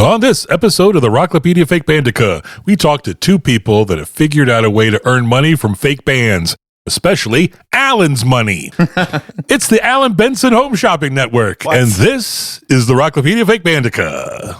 On this episode of the Rocklopedia Fake Bandica, we talk to two people that have figured out a way to earn money from fake bands, especially Alan's money. It's the Alan Benson Home Shopping Network, and this is the Rocklopedia Fake Bandica.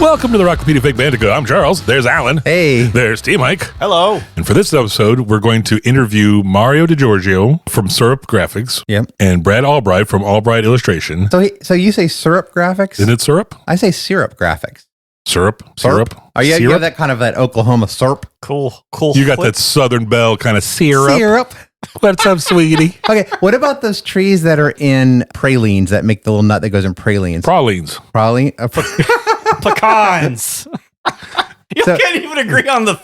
Welcome to the Rocklopedia Fake Bandica. I'm Charles. There's Alan. Hey. There's T-Mike. Hello. And for this episode, we're going to interview Mario DiGeorgio from Syrup Graphics. Yep. And Brad Albright from Albright Illustration. So you say syrup graphics? Isn't it syrup? I say syrup graphics. Syrup? Oh, yeah, you have that kind of that Oklahoma syrup. Cool. You got that Southern Belle kind of syrup. Syrup. What's up, sweetie? Okay, what about those trees that are in pralines that make the little nut that goes in pralines? Pralines. Praline? Pecans. You can't even agree on the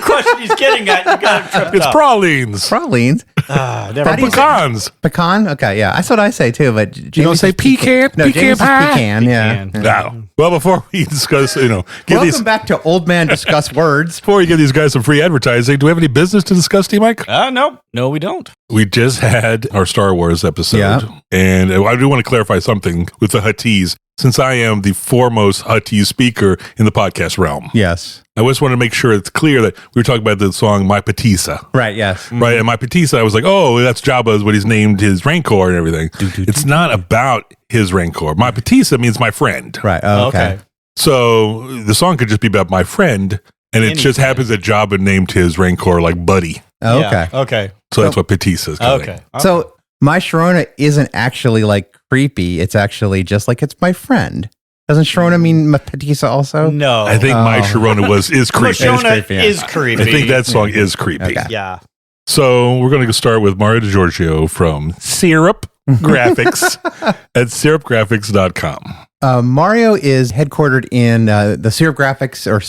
question he's getting at. You got him tripped It's up. pralines. Pralines? Or pecans. Pecan? Okay, yeah, that's what I say too. But You don't say pecan? No, Pecan Jamie says pie? pecan. Yeah. No. Well, before we discuss, Welcome back to Old Man Discuss Words. Before we give these guys some free advertising, do we have any business to discuss, T-Mike? No, we don't. We just had our Star Wars episode, Yeah. And I do want to clarify something with the Huttese, since I am the foremost Huttese speaker in the podcast realm. Yes. I just want to make sure it's clear that we were talking about the song My Patisa. Right, yes. Right, and My Patisa, I was like, oh, that's Jabba's what he's named his Rancor and everything. It's not about his Rancor. My Patisa means my friend. Right, oh, okay. So the song could just be about my friend, and it just happens that Jabba named his Rancor like Buddy. Oh, okay. Yeah, okay. So that's what Patisa is called. Okay. So my Sharona isn't actually like creepy. It's actually just like it's my friend. Doesn't Sharona mean Patisa also? No. I think My Sharona is creepy. Shona yeah. is creepy. I think that song is creepy. Okay. Yeah. So we're going to start with Mario DiGeorgio from Syrup Graphics at syrupgraphics.com. Mario is headquartered in the Syrup Graphics are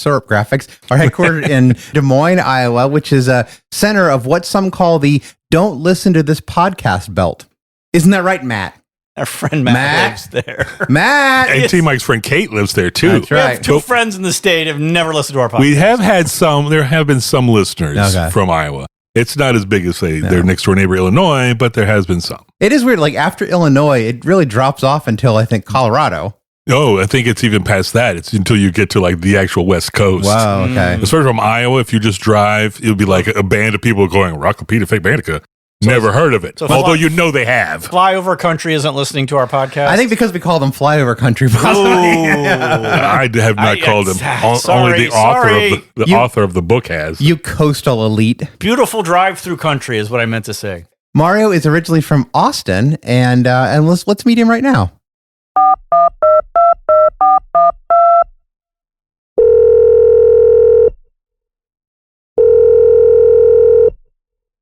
headquartered in Des Moines, Iowa, which is a center of what some call the "Don't Listen to This Podcast" belt. Isn't that right, Matt? Our friend Matt lives there. Matt, And T-Mike's friend Kate lives there too. That's We right. have two friends in the state have never listened to our podcast. We have had there have been some listeners from Iowa. It's not as big as, say, their next door neighbor, Illinois, but there has been some. It is weird. Like after Illinois, it really drops off until I think Colorado. Oh, I think it's even past that. It's until you get to like the actual West Coast. Wow. Okay. As far as from Iowa, if you just drive, it'll be like a band of people going, Rocklopedia Fake Bandica. Never heard of it. Although you know they have. Flyover Country isn't listening to our podcast. I think because we call them flyover country. Possibly. I have not called him. Only the author of the book has. You coastal elite. Beautiful drive-through country is what I meant to say. Mario is originally from Austin, and let's meet him right now.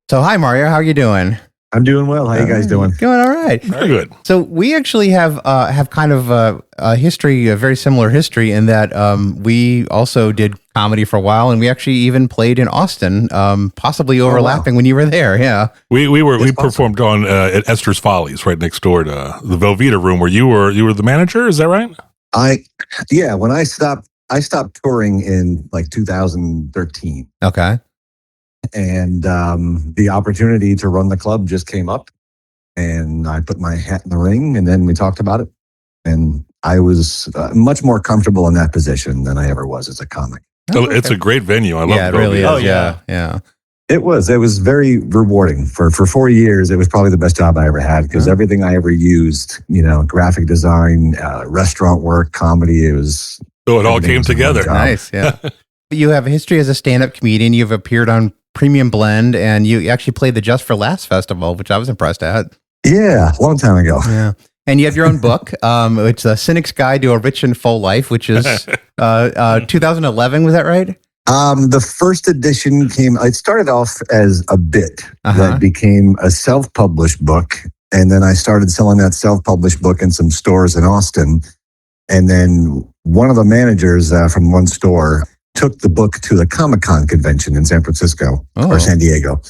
So, hi, Mario. How are you doing? I'm doing well. How you guys doing? Going all right. Very good. So, we actually have kind of a history, a very similar history, in that we also did comedy for a while, and we actually even played in Austin, possibly overlapping when you were there. Yeah, we performed on at Esther's Follies, right next door to the Velveeta Room, where you were the manager. Is that right? When I stopped touring in like 2013. Okay. And the opportunity to run the club just came up, and I put my hat in the ring, and then we talked about it. And I was much more comfortable in that position than I ever was as a comic. Oh, it's a great venue. I love it. Really is. Oh, yeah. It was very rewarding. For 4 years, it was probably the best job I ever had, because everything I ever used, graphic design, restaurant work, comedy, it all came together. Nice. Yeah. You have a history as a stand-up comedian. You've appeared on Premium Blend, and you actually played the Just for Laughs festival, which I was impressed at. Yeah, a long time ago. Yeah. And you have your own book. It's A Cynic's Guide to a Rich and Full Life, which is 2011. Was that right? The first edition it started off as a bit that became a self-published book. And then I started selling that self-published book in some stores in Austin. And then one of the managers from one store took the book to the Comic-Con convention in San Francisco Oh. or San Diego.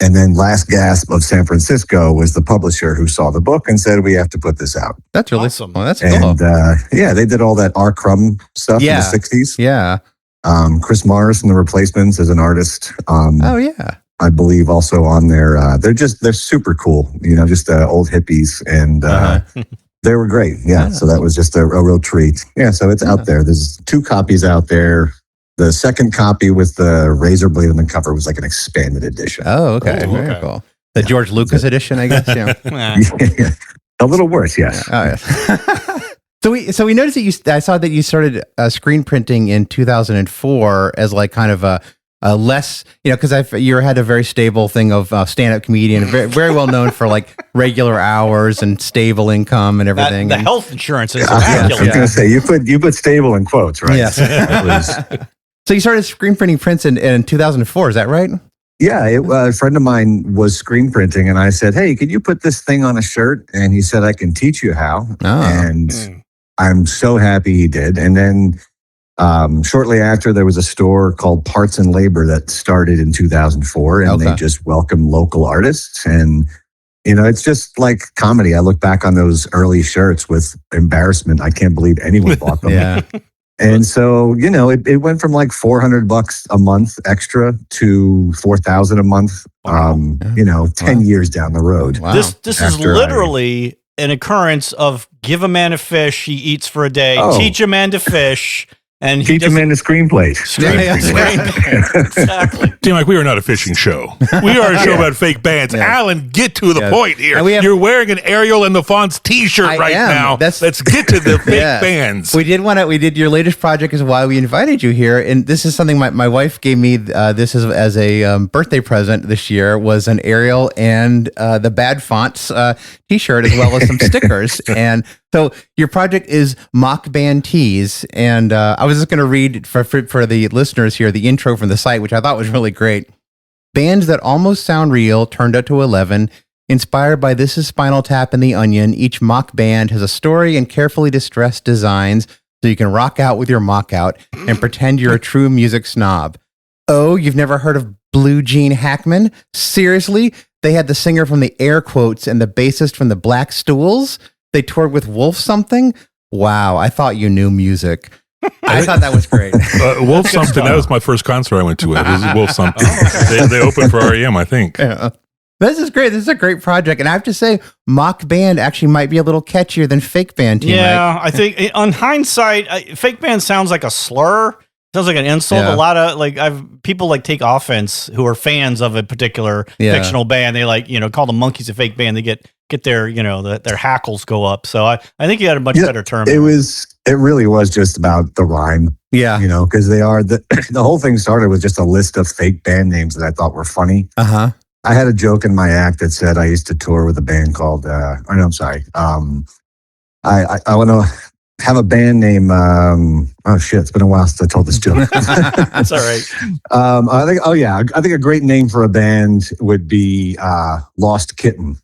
And then last gasp of San Francisco was the publisher who saw the book and said, we have to put this out. That's really Awesome. Well, that's cool. And they did all that R. Crumb stuff in the 60s. Yeah. Chris Morris and the Replacements as an artist. Oh, yeah. I believe also on there. They're super cool, just old hippies. And they were great. Yeah. So that was just a real treat. Yeah. So it's out there. There's 2 copies out there. The second copy with the razor blade on the cover was like an expanded edition. Oh, okay. Ooh, Very okay. cool. The George Lucas edition, I guess. Yeah. Nah. A little worse, yes. Oh, yes. So we noticed that I saw that you started screen printing in 2004 as like kind of a less, because you had a very stable thing of stand-up comedian, very, very well known for like regular hours and stable income and everything. The health insurance is I was immaculate. going to say, you put stable in quotes, right? Yes. That was- So you started screen printing prints in 2004, is that right? Yeah, a friend of mine was screen printing, and I said, "Hey, can you put this thing on a shirt?" And he said, "I can teach you how." Oh. And I'm so happy he did. And then shortly after, there was a store called Parts and Labor that started in 2004, and they just welcomed local artists. And it's just like comedy. I look back on those early shirts with embarrassment. I can't believe anyone bought them. Yeah. And so, it went from like $400 a month extra to $4,000 a month, 10 years down the road. Wow. This is After literally an occurrence of give a man a fish, he eats for a day. Oh. Teach a man to fish, and he Teach him in the screenplay. Exactly. T-Mike, we are not a fishing show. We are a show about fake bands. Yeah. Alan, get to the Yeah. point here. And we have- You're wearing an Ariel and the Fonts t-shirt I right am. now. That's- Let's get to the fake Yeah. bands. We did your latest project is why we invited you here. And this is something my wife gave me this is as a birthday present this year was an Ariel and the Bad Fonts t-shirt as well as some stickers. And so your project is Mock Band Tees. And I was just going to read for the listeners here, the intro from the site, which I thought was really great. Bands that almost sound real turned out to 11. Inspired by This Is Spinal Tap and The Onion, each mock band has a story and carefully distressed designs so you can rock out with your mock out and pretend you're a true music snob. Oh, you've never heard of Blue Jean Hackman? Seriously? They had the singer from the Air Quotes and the bassist from the Black Stools? They toured with Wolf something? Wow, I thought you knew music. I thought that was great. Wolf Something, that was my first concert I went to. It was Wolf Something. They opened for REM, I think. Yeah. This is great. This is a great project. And I have to say, mock band actually might be a little catchier than fake band team. Yeah, I think on hindsight, fake band sounds like a slur. Sounds like an insult. Yeah. A lot of people take offense who are fans of a particular fictional band. They call the monkeys a fake band. They get their their hackles go up. So I think you had a much better term. It really was just about the rhyme. Yeah. Because they are the whole thing started with just a list of fake band names that I thought were funny. Uh-huh. I had a joke in my act that said I used to tour with a band called I want to have a band name. It's been a while since I told this joke. That's all right. I think a great name for a band would be Lost Kitten.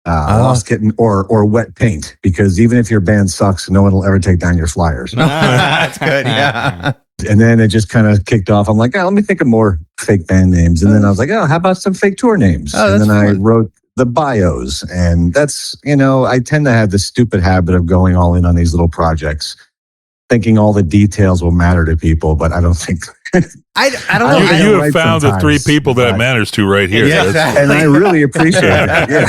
Lost Kitten or Wet Paint, because even if your band sucks, no one will ever take down your flyers. That's good. Yeah. And then it just kind of kicked off. I'm like, let me think of more fake band names. And then I was like, how about some fake tour names? Oh, and then that's I fun. wrote the bios. And that's, I tend to have this stupid habit of going all in on these little projects, thinking all the details will matter to people, but I don't think. I don't know. I You have write found the sometimes, 3 people that it but- matters to right here. Yeah, exactly. And I really appreciate it. Yeah.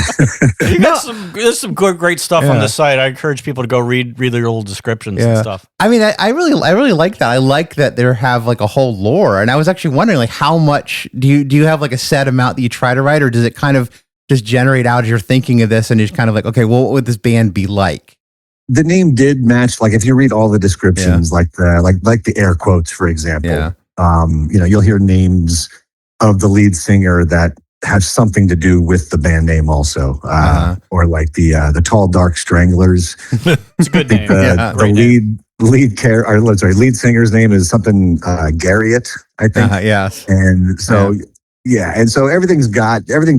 You got there's some great stuff on Yeah. the site. I encourage people to go read their little descriptions and stuff. I mean, I really like that. I like that they have like a whole lore. And I was actually wondering, like, how much do you have like a set amount that you try to write, or does it kind of just generate out as you're thinking of this and you're just kind of like, okay, well, what would this band be like? The name did match. Like if you read all the descriptions, like the air quotes, for example, Yeah. You'll hear names of the lead singer that have something to do with the band name also, or like the Tall Dark Stranglers. It's a good name. The Great name. lead singer's name is something Garriott, I think. Yes. And so and so everything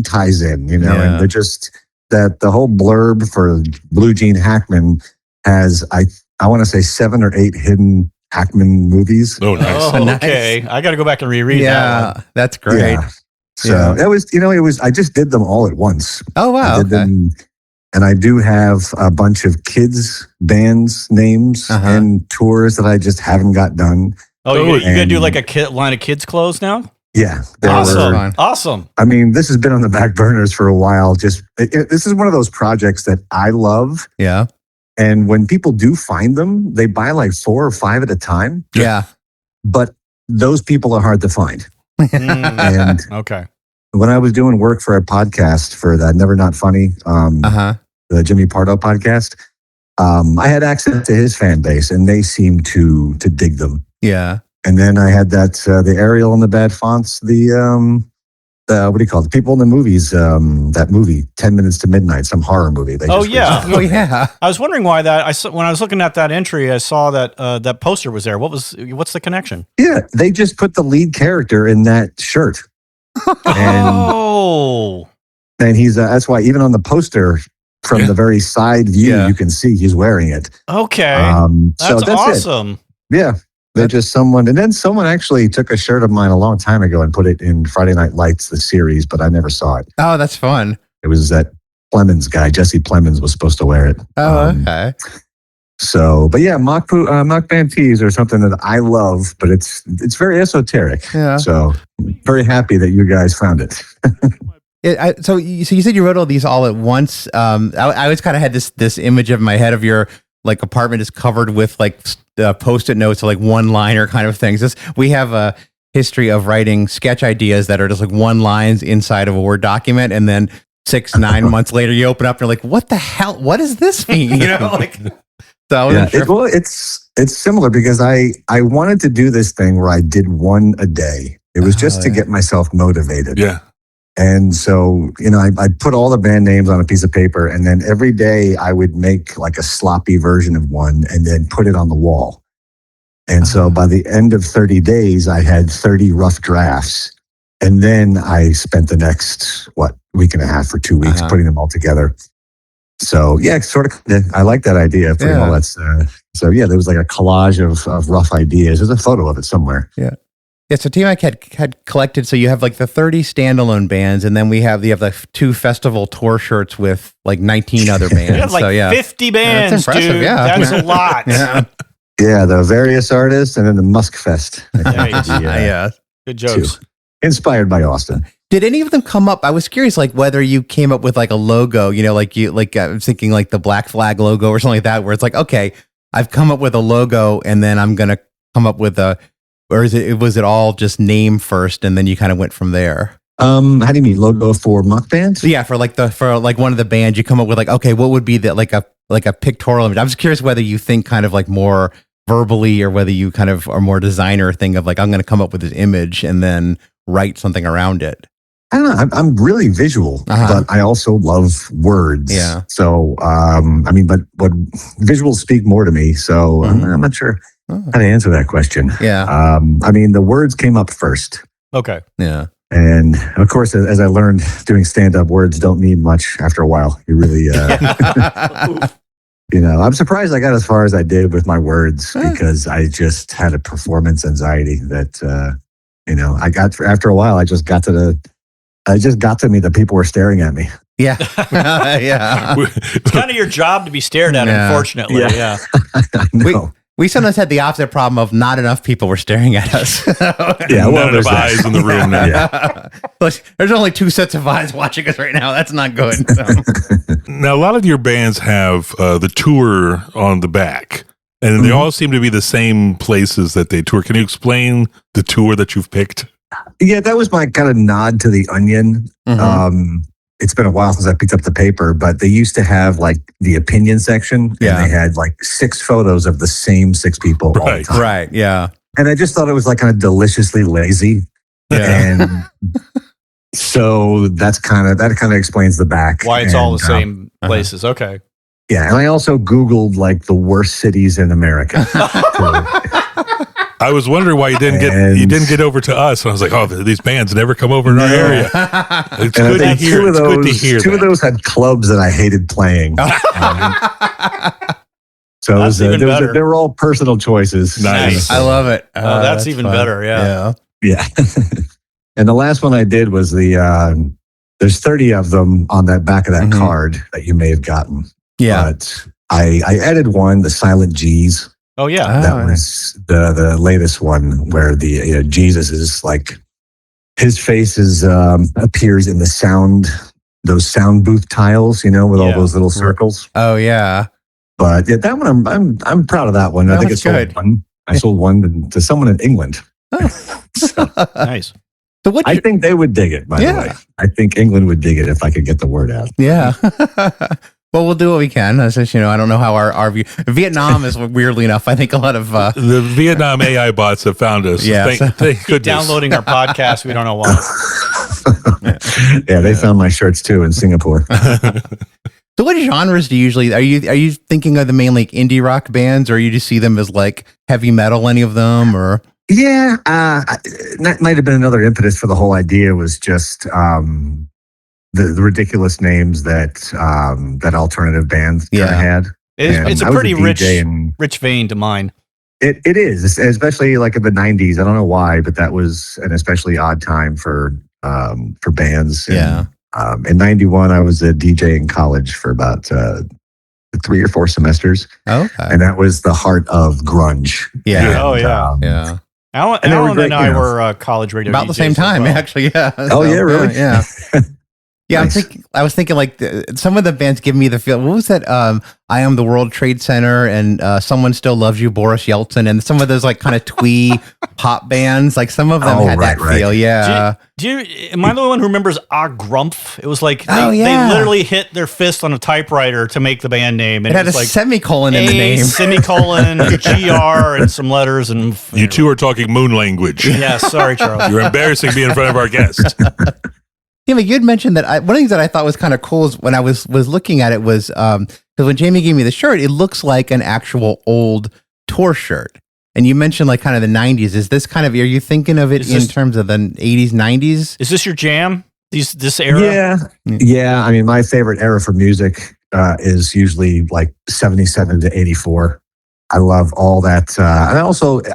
ties in, and they're just that the whole blurb for Blue Jean Hackman has I want to say 7 or 8 hidden Hackman movies. Oh, nice. Oh, okay. I got to go back and reread that Yeah, one. that's great. Yeah. So it was, I just did them all at once. Oh, wow. I did them, and I do have a bunch of kids bands names and tours that I just haven't got done. Oh, you're going to do like a line of kids clothes now? Yeah. Awesome. I mean, this has been on the back burners for a while. This is one of those projects that I love. Yeah. And when people do find them, they buy like 4 or 5 at a time. Yeah. But those people are hard to find. And okay. when I was doing work for a podcast for that Never Not Funny, the Jimmy Pardo podcast, I had access to his fan base, and they seemed to dig them. Yeah. And then I had that the Arial and the bad fonts, the what do you call it? The people in the movies, that movie 10 Minutes to Midnight, some horror movie. Oh yeah. I was wondering why that. When I was looking at that entry, I saw that that poster was there. What's the connection? Yeah, they just put the lead character in that shirt. And, and he's that's why even on the poster from the very side view, you can see he's wearing it. Okay, that's awesome. Yeah. They're just someone, and then someone actually took a shirt of mine a long time ago and put it in Friday Night Lights, the series, but I never saw it. Oh, that's fun. It was that Plemons guy, Jesse Plemons, was supposed to wear it. Oh, okay. So, but yeah, mock band tees are something that I love, but it's very esoteric. Yeah. So, very happy that you guys found it. So you said you wrote all these all at once. I always kind of had this image of my head of your like apartment is covered with like post-it notes or like one-liner kind of things. We have a history of writing sketch ideas that are just like one lines inside of a Word document, and then 6-9 months later you open up and you're like, what the hell? What does this mean? You know, like. So it's similar because I wanted to do this thing where I did one a day. It was just to get myself motivated. Yeah. And so, I put all the band names on a piece of paper, and then every day I would make like a sloppy version of one and then put it on the wall. And so by the end of 30 days, I had 30 rough drafts. And then I spent the next, week and a half or 2 weeks putting them all together. So yeah, I like that idea. Putting all that. So yeah, there was like a collage of rough ideas. There's a photo of it somewhere. Yeah. Yeah, so TMAC had collected, so you have like the 30 standalone bands, and then you have the 2 festival tour shirts with like 19 other bands. You have like 50 bands, that's impressive, dude. Yeah. That's a lot. Yeah, the various artists, and then the Musk Fest. Yeah. Good jokes. Inspired by Austin. Did any of them come up? I was curious, like whether you came up with like a logo, I was thinking like the Black Flag logo or something like that, where it's like, okay, I've come up with a logo, and then I'm going to come up with or was it all just name first, and then you kind of went from there? How do you mean logo for muck bands? Yeah, for one of the bands, you come up with like, okay, what would be like a pictorial image? I'm just curious whether you think kind of like more verbally, or whether you kind of are more designer thing of like, I'm going to come up with this image and then write something around it. I don't know. I'm really visual, but I also love words. Yeah. So, but visuals speak more to me. So I'm not sure how to answer that question. Yeah. The words came up first. Okay. Yeah. And of course, as I learned doing stand-up, words don't mean much after a while. You really, I'm surprised I got as far as I did with my words because I just had a performance anxiety that, I got after a while. I just got to me that people were staring at me. Yeah. Yeah. It's kind of your job to be stared at, unfortunately. Yeah. I know. We sometimes had the opposite problem of not enough people were staring at us. Yeah, well, there's eyes in the room now. Yeah. There's only 2 sets of eyes watching us right now. That's not good. So. Now, a lot of your bands have the tour on the back, and they all seem to be the same places that they tour. Can you explain the tour that you've picked? Yeah, that was my kind of nod to the Onion. It's been a while since I picked up the paper, but they used to have like the opinion section, and they had like 6 photos of the same 6 people all the time. Right, yeah. And I just thought it was like kind of deliciously lazy. Yeah. And so that kind of explains the back. Why it's all the same places. Okay. Yeah, and I also Googled like the worst cities in America. I was wondering why you didn't get over to us. And I was like, oh, these bands never come over in our area. It's good to hear. It's good to hear. Two of those had clubs that I hated playing. So That's even better. they were all personal choices. Nice. I love it. Oh, that's even fun. better. Yeah. Yeah. And the last one I did was there's 30 of them on that back of that card that you may have gotten. Yeah. But I added one, the Silent G's. Oh, yeah. That was the latest one where the Jesus is like, his face appears in those sound booth tiles, with all those little circles. Oh, yeah. But yeah, that one I'm proud of that one. I think That's I sold one. I sold one to someone in England. Nice. So I think they would dig it, by the way. I think England would dig it if I could get the word out. Yeah. Well, we'll do what we can. I don't know how our view. Vietnam is weirdly enough. I think a lot of the Vietnam AI bots have found us. Yeah, thank goodness. Downloading our podcast. We don't know why. Yeah, they found my shirts too in Singapore. So, what genres do you usually are you thinking of the main like indie rock bands, or you just see them as like heavy metal? Any of them, or yeah, that might have been another impetus for the whole idea. Was just the ridiculous names that alternative bands had. It's a pretty rich vein to mine. It is, especially like in the 90s. I don't know why, but that was an especially odd time for bands. Yeah. In 91, I was a DJ in college for about 3 or 4 semesters. Okay. And that was the heart of grunge. Yeah. And, yeah. Alan and I were college radio about DJs the same time, actually. Yeah. Oh, yeah, really? Yeah. Yeah, Nice. I was thinking like some of the bands give me the feel. What was that? I Am the World Trade Center and Someone Still Loves You, Boris Yeltsin, and some of those like kind of twee pop bands. Like some of them had that feel. Yeah. Am I the one who remembers Grumpf? It was like they literally hit their fist on a typewriter to make the band name. And it had was a like semicolon in the name. Semicolon, GR, and some letters. And you two are talking moon language. Yeah, sorry, Charles. You're embarrassing me in front of our guest. Yeah, but you had mentioned that one of the things that I thought was kind of cool is when I was looking at it was because when Jamie gave me the shirt, it looks like an actual old tour shirt. And you mentioned like kind of the 90s. Is this kind of, are you thinking of it in terms of the 80s, 90s? Is this your jam? This era? Yeah. Yeah. I mean, my favorite era for music is usually like 77 to 84. I love all that. And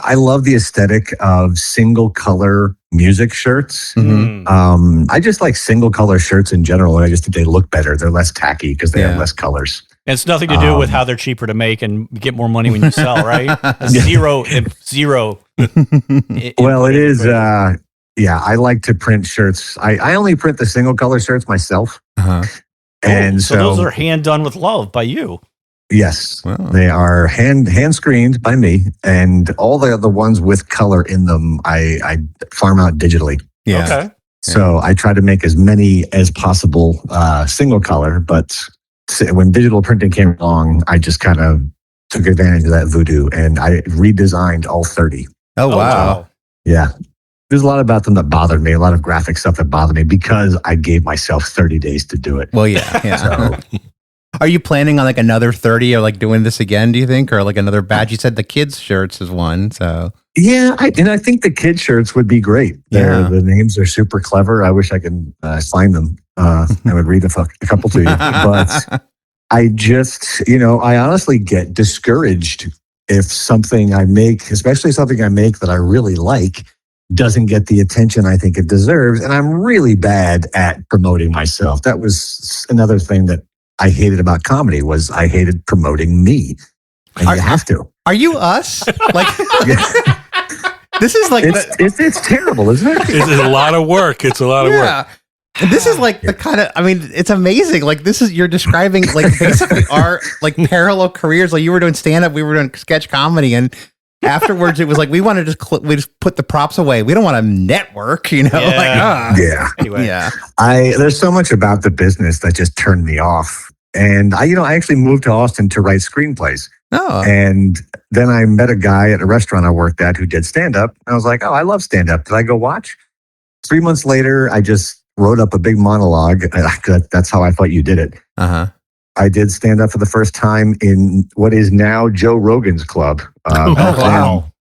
I love the aesthetic of single color music shirts. Mm-hmm. I just like single color shirts in general. And I just think they look better. They're less tacky because they have less colors. And it's nothing to do with how they're cheaper to make and get more money when you sell, right? Zero. Well, it is. Yeah, I like to print shirts. I only print the single color shirts myself. Uh-huh. And so those are hand done with love by you. Yes, wow. They are hand screened by me, and all the other ones with color in them, I farm out digitally. Yeah. Okay. So I try to make as many as possible single color, but when digital printing came along, I just kind of took advantage of that voodoo, and I redesigned all 30. Oh, wow. Yeah. There's a lot about them that bothered me, a lot of graphic stuff that bothered me because I gave myself 30 days to do it. Well, yeah. So, are you planning on like another 30 or like doing this again, do you think? Or like another batch? You said the kids' shirts is one, so. Yeah, I think the kid shirts would be great. The names are super clever. I wish I could find them. I would read a couple to you. But I just, I honestly get discouraged if something I make, especially something I make that I really like, doesn't get the attention I think it deserves. And I'm really bad at promoting myself. That was another thing that I hated about comedy was I hated promoting me. And you have to. Are you us? Like, this is like it's terrible, isn't it? It's a lot of work. It's a lot of work. And this is like the kind of, I mean, it's amazing. Like you're describing like basically our like parallel careers. Like you were doing stand up, we were doing sketch comedy, and afterwards it was like we want to we just put the props away. We don't want to network, Yeah. Yeah. Anyway. Yeah. There's so much about the business that just turned me off. And I actually moved to Austin to write screenplays. Oh. And then I met a guy at a restaurant I worked at who did stand-up. I was like, oh, I love stand-up. Did I go watch? 3 months later, I just wrote up a big monologue. That's how I thought you did it. Uh-huh. I did stand-up for the first time in what is now Joe Rogan's club. Wow.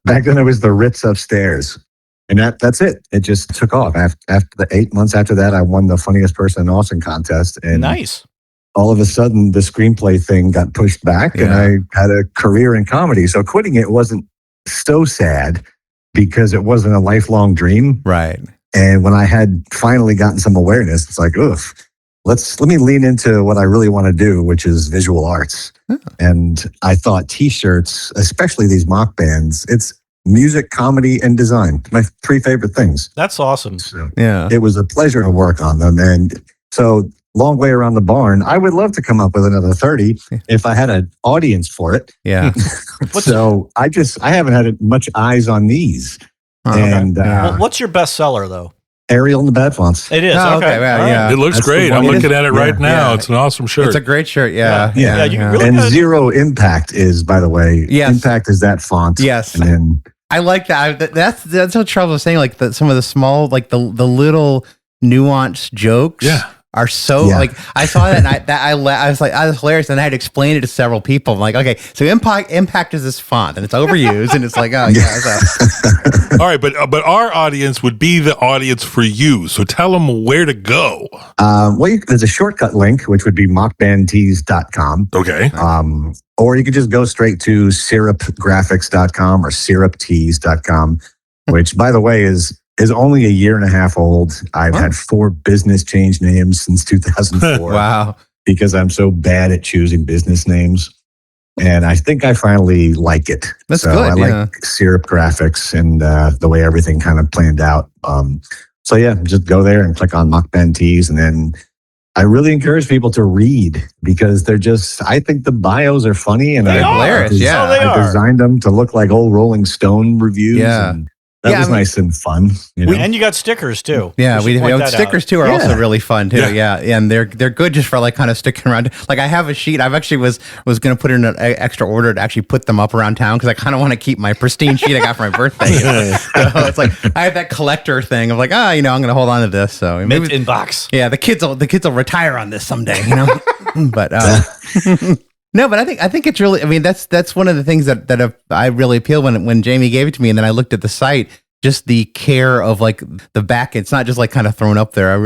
Back then it was the Ritz upstairs. And that's it. It just took off. After the 8 months after that, I won the funniest person in Austin contest. And Nice. all of a sudden the screenplay thing got pushed back and I had a career in comedy. So quitting it wasn't so sad because it wasn't a lifelong dream. Right. And when I had finally gotten some awareness, it's like, oof, let me lean into what I really want to do, which is visual arts. And I thought t-shirts, especially these mock bands, it's music, comedy, and design. My 3 favorite things. That's awesome. So Yeah. it was a pleasure to work on them. And so long way around the barn, I would love to come up with another 30 if I had an audience for it. Yeah. So I haven't had much eyes on these. And what's your best seller though? Ariel and the Bad Fonts. It is. Oh, okay. well, All right. yeah. It looks That's the great. one. I'm It looking is. at it right now. Yeah. It's an awesome shirt. It's a great shirt. Yeah. Yeah, you really And gotta- Zero Impact is, by the way, Yes. Impact is that font. Yes. And then I like that. That's what Charles was saying. Like some of the small, like the little nuanced jokes. Yeah. Are so like I saw that and I was like, oh, that's hilarious, and I had to explain it to several people. I'm like, okay, so impact is this font and it's overused, and it's like, oh yeah. So. All right, but our audience would be the audience for you. So tell them where to go. there's a shortcut link, which would be mockbandtees.com. Okay. Or you could just go straight to syrupgraphics.com or syruptees.com, which, by the way, is only a year and a half old. I've had 4 business change names since 2004. Wow. Because I'm so bad at choosing business names. And I think I finally like it. That's so good. I like Syrup Graphics and the way everything kind of planned out. So yeah, just go there and click on Mock Band Tees. And then I really encourage people to read because I think the bios are funny. And They are hilarious, yeah. Oh, they I are. designed them to look like old Rolling Stone reviews. Yeah. And that was nice and fun. You know? And you got stickers too. Yeah, should point that stickers out. too are also really fun too. Yeah. Yeah, and they're good just for like kind of sticking around. Like I have a sheet. I've actually was going to put in an extra order to actually put them up around town because I kind of want to keep my pristine sheet I got for my birthday. So it's like I have that collector thing of like, I'm going to hold on to this. So Mint inbox. yeah, the kids will retire on this someday, But no, but I think it's really. I mean, that's one of the things that I really appealed when Jamie gave it to me, and then I looked at the site. Just the care of like the back. It's not just like kind of thrown up there.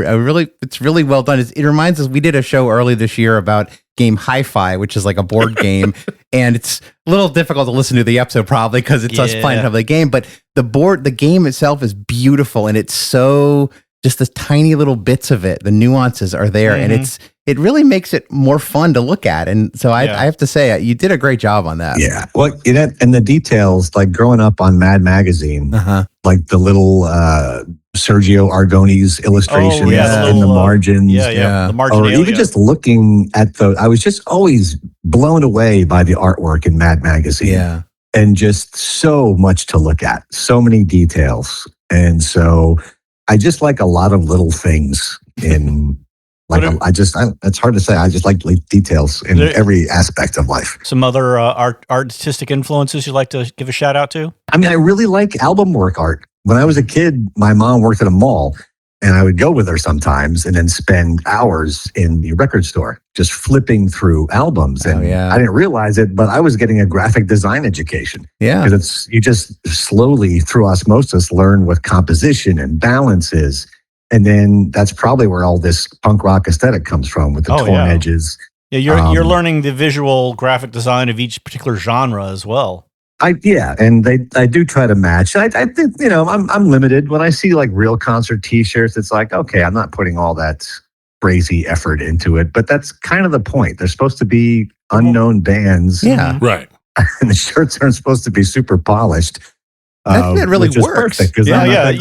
It's really well done. It reminds us, we did a show early this year about game Hi-Fi, which is like a board game. And it's a little difficult to listen to the episode probably because it's us playing the game. But the game itself is beautiful. And it's so just the tiny little bits of it. The nuances are there. And it really makes it more fun to look at. And so I have to say, you did a great job on that. Yeah. Well, and the details, like growing up on Mad Magazine, like the little Sergio Aragone's illustrations in the margins. The marginalia. Or even just looking at I was just always blown away by the artwork in Mad Magazine. Yeah. And just so much to look at, so many details. And so I just like a lot of little things in like, it's hard to say. I just like details in every aspect of life. Some other artistic influences you'd like to give a shout out to? I mean, I really like album work art. When I was a kid, my mom worked at a mall and I would go with her sometimes and then spend hours in the record store just flipping through albums. And I didn't realize it, but I was getting a graphic design education. Yeah. Because you just slowly through osmosis learn what composition and balance is. And then that's probably where all this punk rock aesthetic comes from with the torn edges. Yeah, you're learning the visual graphic design of each particular genre as well. And I do try to match. I think I'm limited when I see like real concert T-shirts. It's like, okay, I'm not putting all that crazy effort into it, but that's kind of the point. They're supposed to be unknown bands, Right? And the shirts aren't supposed to be super polished. That really works. Because especially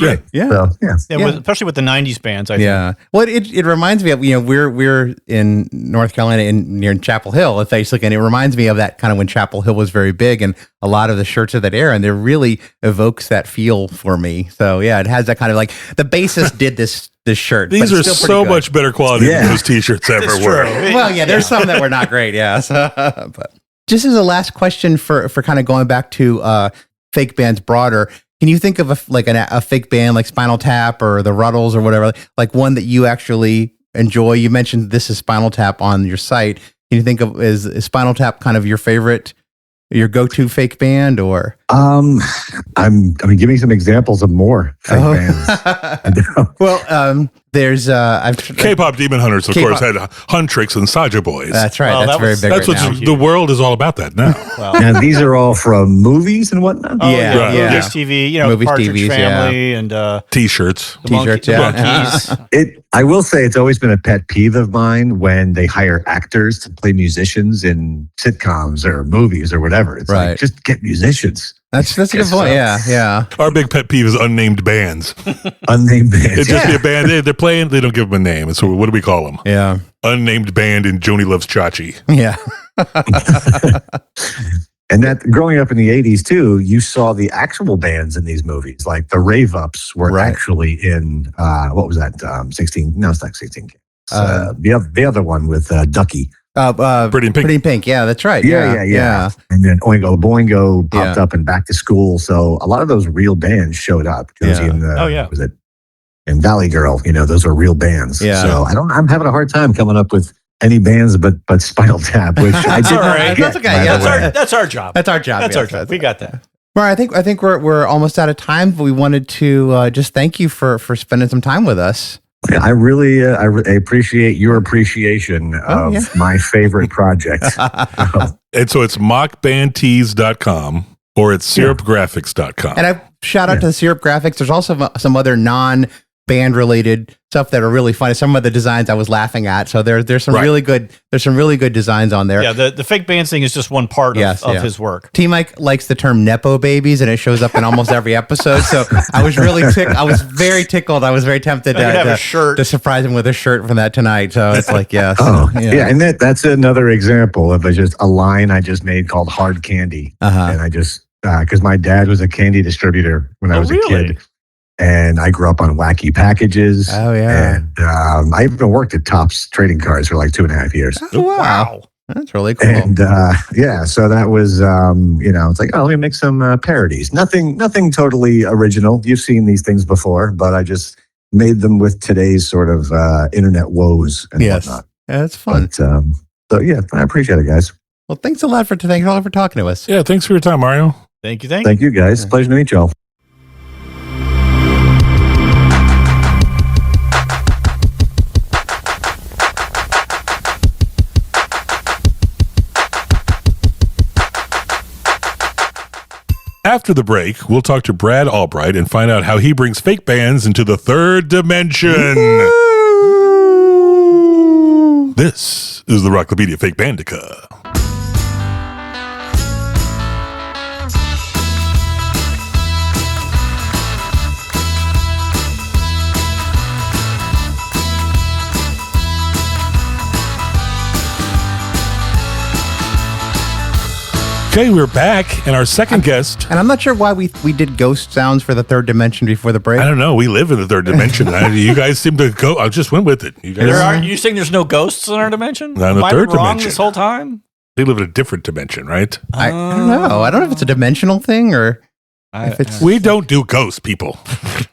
with the '90s bands. I think. Well, it reminds me of we're in North Carolina near Chapel Hill, basically, and it reminds me of that kind of when Chapel Hill was very big, and a lot of the shirts of that era, and it really evokes that feel for me. So yeah, it has that kind of like the bassist did this shirt. These are so much better quality than those T-shirts ever were. Well, there's some that were not great, but just as a last question for kind of going back to fake bands broader, can you think of a fake band like Spinal Tap or the Ruddles or whatever, like one that you actually enjoy? You mentioned This Is Spinal Tap on your site. Can you think of is Spinal Tap kind of your favorite, your go-to fake band, or? Give me some examples of more fake bands. Well, there's K-pop Demon Hunters, of course, had Huntrix and Saja Boys. That's right. Oh, that's very big. That's right what now. the world is all about. That now. Now these are all from movies and whatnot. Oh, Yeah, yeah, yeah. Movies, TV, Movies, Partridge TVs, Family, and T-shirts. the monkey- T-shirts, yeah. the monkeys. I will say it's always been a pet peeve of mine when they hire actors to play musicians in sitcoms or movies or whatever. It's Right. like, just get musicians. That's a good point. Yeah. Our big pet peeve is unnamed bands. Unnamed bands. It'd just be a band. They're playing. They don't give them a name. So what do we call them? Yeah. Unnamed band in Joni Loves Chachi. Yeah. And that growing up in the 80s too, you saw the actual bands in these movies. Like the Rave Ups were Right. actually in, what was that? 16, no, it's not 16. The other one with Ducky. Pretty in Pink. Pretty in Pink. Yeah, that's right. Yeah. And then Oingo Boingo popped Yeah. up in Back to School. So a lot of those real bands showed up. Josie Yeah. and was it? And Valley Girl, those are real bands. Yeah. So I'm having a hard time coming up with any bands but Spinal Tap, which I That's did all not right. get, That's okay, by yeah, the that's way. That's our job. That's our job. That's yes, our job. We got that. Well, I think we're almost out of time, but we wanted to just thank you for spending some time with us. Yeah, I really I appreciate your appreciation of yeah. my favorite project. And so it's mockbandtees.com or it's syrupgraphics.com. And I shout out to the Syrup Graphics. There's also some other non-band related stuff that are really funny. Some of the designs I was laughing at. So there's some Right. really good designs on there. Yeah, the fake bands thing is just one part Yes, of yeah. his work. T Mike likes the term Nepo babies, and it shows up in almost every episode. So I was really I was very tickled. I was very tempted I could have to, a shirt. to surprise him with a shirt from that tonight. So it's like, yes. Oh, yeah. And that's another example of just a line I just made called Hard Candy. Uh-huh. And I just, because my dad was a candy distributor when I was a really? kid. And I grew up on wacky packages. Oh, yeah. And I even worked at Topps Trading Cards for like 2.5 years. Oh, wow. That's really cool. And so that was, it's like, let me make some parodies. Nothing totally original. You've seen these things before, but I just made them with today's sort of internet woes and Yes. whatnot. Yeah, that's fun. But, I appreciate it, guys. Well, thanks a lot for talking to us. Yeah, thanks for your time, Mario. Thank you. Thank you, guys. Pleasure to meet y'all. After the break, we'll talk to Brad Albright and find out how he brings fake bands into the third dimension. This is the Rocklopedia Fake Bandica. Okay, we're back, and our second guest. And I'm not sure why we did ghost sounds for the third dimension before the break. I don't know. We live in the third dimension. You guys seem to go. I just went with it. You guys, You saying there's no ghosts in our dimension? Not in the Am I third wrong dimension. this whole time? they live in a different dimension, right? I don't know. I don't know if it's a dimensional thing or if it's. We don't do ghosts, people.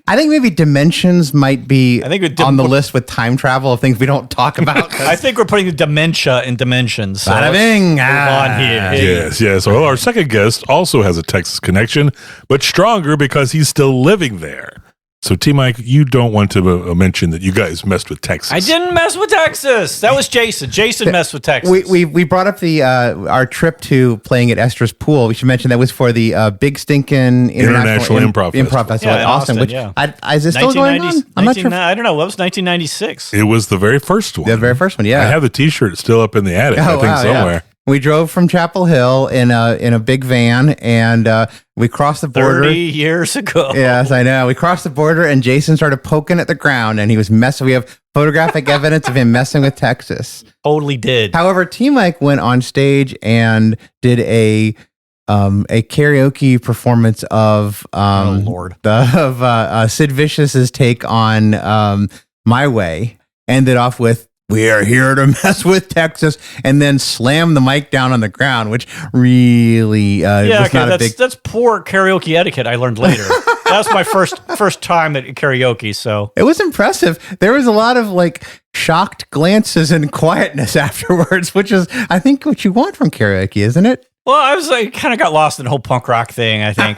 I think maybe dimensions might be I think it on the list with time travel of things we don't talk about. I think we're putting the dementia in dimensions. So Bada let's bing. move on here. Hey. Yes. Well, our second guest also has a Texas connection, but stronger because he's still living there. So, T. Mike, you don't want to mention that you guys messed with Texas. I didn't mess with Texas. That was Jason. Jason messed with Texas. We brought up the our trip to playing at Esther's Pool. We should mention that was for the Big Stinkin' International Improv Festival Yeah, in in Austin. Austin, which yeah. is it still going on? I'm not sure. I don't know. What was 1996? It was the very first one. The very first one, yeah. I have the T-shirt still up in the attic. I think somewhere. Yeah. We drove from Chapel Hill in a big van, and we crossed the border. 30 years ago. Yes, I know. We crossed the border, and Jason started poking at the ground, and he was messing. We have photographic evidence of him messing with Texas. Totally did. However, T. Mike went on stage and did a karaoke performance of Oh, Lord. Sid Vicious's take on My Way. Ended off with "We are here to mess with Texas," and then slammed the mic down on the ground, which really was not a big. That's poor karaoke etiquette. I learned later. That was my first time at karaoke. So It was impressive. There was a lot of like shocked glances and quietness afterwards, which is, I think, what you want from karaoke, isn't it? Well, I was like, kind of got lost in the whole punk rock thing. I think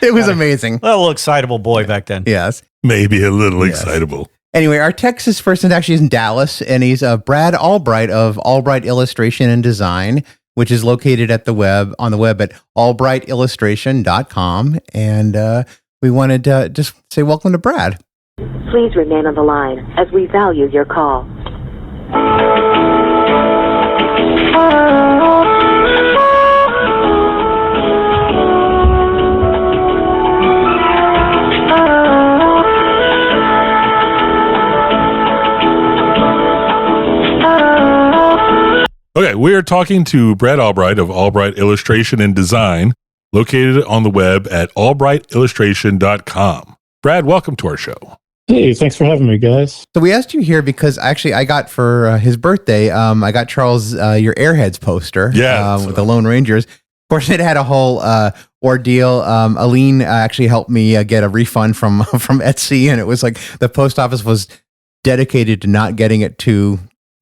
It was amazing. A little excitable boy back then. Yes. Maybe a little excitable. Anyway, our Texas person actually is in Dallas, and he's Brad Albright of Albright Illustration and Design, which is located on the web at albrightillustration.com. And we wanted to just say welcome to Brad. Please remain on the line as we value your call. Okay, we are talking to Brad Albright of Albright Illustration and Design, located on the web at albrightillustration.com. Brad, welcome to our show. Hey, thanks for having me, guys. So we asked you here because actually I got for his birthday, I got Charles your Airheads poster with the Lone Rangers. Of course, it had a whole ordeal. Aline actually helped me get a refund from Etsy, and it was like the post office was dedicated to not getting it to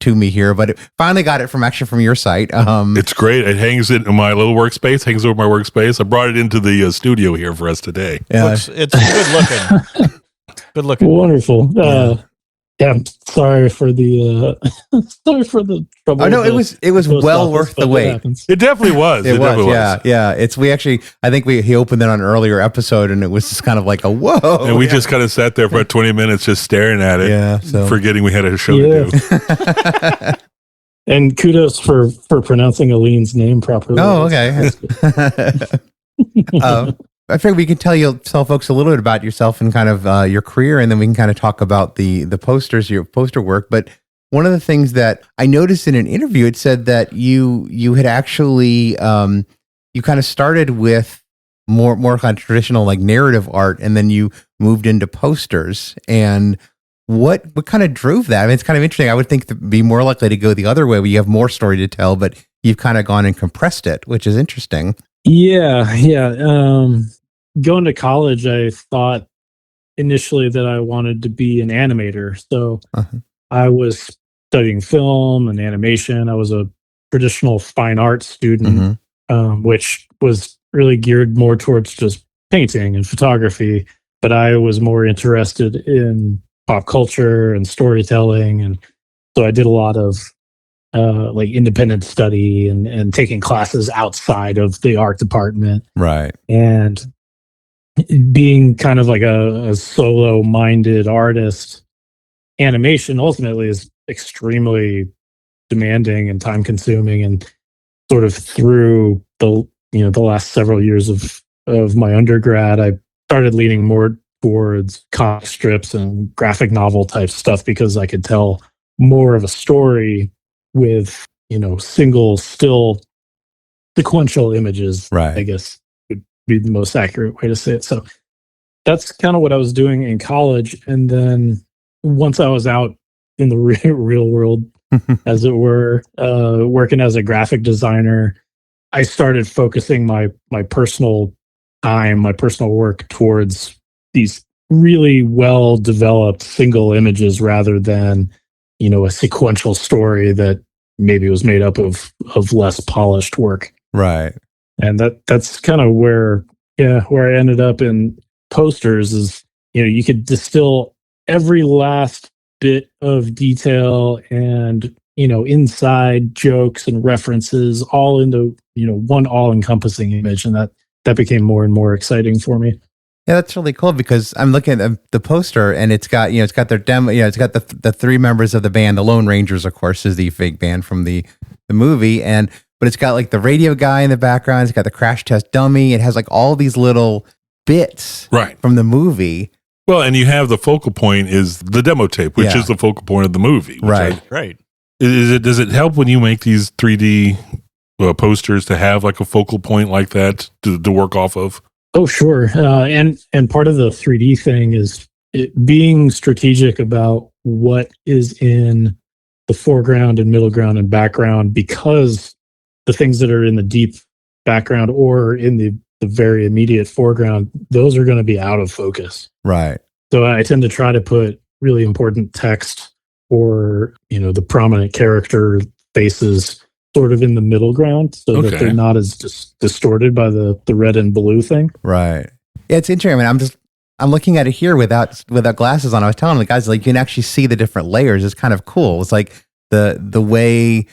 me here, but it finally got it from your site. It's great. It hangs in my little workspace, hangs over my workspace. I brought it into the studio here for us today. It's good looking. Good looking. Wonderful. I'm sorry for the trouble. Oh no, it was well worth the wait. It definitely was. It was. Yeah. I think he opened it on an earlier episode, and it was just kind of like a whoa. And we just kind of sat there for 20 minutes just staring at it. Yeah. So forgetting we had a show to do. And kudos for pronouncing Aline's name properly. Oh, okay. I figured we could tell folks a little bit about yourself and kind of your career, and then we can kind of talk about the posters, your poster work. But one of the things that I noticed in an interview, it said that you had actually you kind of started with more kind of traditional like narrative art, and then you moved into posters. And what kind of drove that? I mean, it's kind of interesting. I would think to be more likely to go the other way, where you have more story to tell, but you've kind of gone and compressed it, which is interesting. Yeah. Going to college, I thought initially that I wanted to be an animator. So I was studying film and animation. I was a traditional fine arts student, which was really geared more towards just painting and photography. But I was more interested in pop culture and storytelling. And so I did a lot of like independent study and taking classes outside of the art department. Right. And being kind of like a solo-minded artist, animation ultimately is extremely demanding and time-consuming. And sort of through the last several years of my undergrad, I started leaning more towards comic strips and graphic novel type stuff because I could tell more of a story with single still sequential images. Right. I guess would be the most accurate way to say it. So that's kind of what I was doing in college. And then once I was out in the real world, as it were, working as a graphic designer, I started focusing my personal time, my personal work towards these really well developed single images rather than a sequential story that maybe was made up of less polished work. Right. And that's kind of where I ended up in posters is, you could distill every last bit of detail and, inside jokes and references all into, one all-encompassing image. And that became more and more exciting for me. Yeah, that's really cool because I'm looking at the poster and it's got their demo, it's got the three members of the band. The Lone Rangers, of course, is the fake band from the movie. But it's got like the radio guy in the background. It's got the crash test dummy. It has like all these little bits from the movie. Well, and you have the focal point is the demo tape, which is the focal point of the movie. Right. Does it help when you make these 3D posters to have like a focal point like that to work off of? Oh, sure. And part of the 3D thing is being strategic about what is in the foreground and middle ground and background, because the things that are in the deep background or in the very immediate foreground, those are going to be out of focus. Right. So I tend to try to put really important text or, the prominent character faces sort of in the middle ground so that they're not as distorted by the red and blue thing. Right. Yeah, it's interesting. I mean, I'm looking at it here without glasses on. I was telling the guys, like, you can actually see the different layers. It's kind of cool. It's like the way,